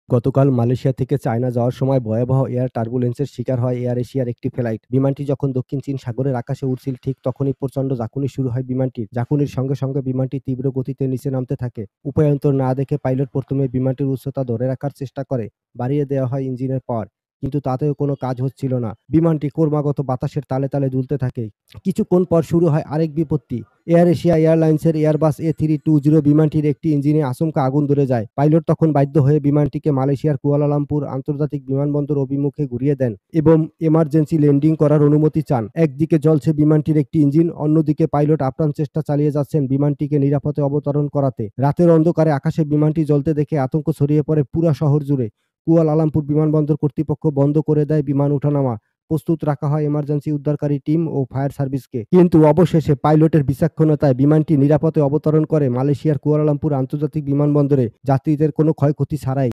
গতকাল মালয়েশিয়া থেকে চায়না যাওয়ার সময় ভয়াবহ এয়ার টার্বুলেন্সের শিকার হয় এয়ার এশিয়ার একটি ফ্লাইট। বিমানটি যখন দক্ষিণ চীন সাগরের আকাশে উড়ছিল ঠিক তখনই প্রচণ্ড ঝাঁকুনি শুরু হয় বিমানটির। ঝাঁকুনির সঙ্গে সঙ্গে বিমানটি তীব্র গতিতে নিচে নামতে থাকে। উপায়ন্তর না দেখে পাইলট প্রথমে বিমানটির উচ্চতা ধরে রাখার চেষ্টা করে। বাড়িয়ে দেওয়া হয় ইঞ্জিনের পাওয়ার। কিন্তু তাতেও কোনো কাজ হচ্ছিল না। বিমানটি ক্রমাগত বাতাসের তালে তালে দুলতে থাকে। কিছুক্ষণ পর শুরু হয় আরেক বিপত্তি। এয়ার এশিয়া এয়ারলাইন্সের এয়ারবাস A320 বিমানটির একটি ইঞ্জিনে আচমকা আগুন ধরে যায়। পাইলট তখন বাধ্য হয়ে বিমানটিকে মালয়েশিয়ার কুয়ালালামপুর আন্তর্জাতিক বিমানবন্দর অভিমুখে ঘুরিয়ে দেন এবং এমার্জেন্সি ল্যান্ডিং করার অনুমতি চান। একদিকে জ্বলছে বিমানটির একটি ইঞ্জিন, অন্যদিকে পাইলট আপ্রাণ চেষ্টা চালিয়ে যাচ্ছেন বিমানটিকে নিরাপদে অবতরণ করাতে। রাতের অন্ধকারে আকাশে বিমানটি জ্বলতে দেখে আতঙ্ক ছড়িয়ে পড়ে পুরা শহর জুড়ে। কুয়ালালামপুর বিমানবন্দর কর্তৃপক্ষ বন্ধ করে দেয় বিমান ওঠানামা। প্রস্তুত রাখা হয় এমার্জেন্সি উদ্ধারকারী টিম ও ফায়ার সার্ভিসকে। কিন্তু অবশেষে পাইলটের বিচক্ষণতায় বিমানটি নিরাপদে অবতরণ করে মালয়েশিয়ার কুয়ালালামপুর আন্তর্জাতিক বিমানবন্দরে যাত্রীদের কোনো ক্ষয়ক্ষতি ছাড়াই।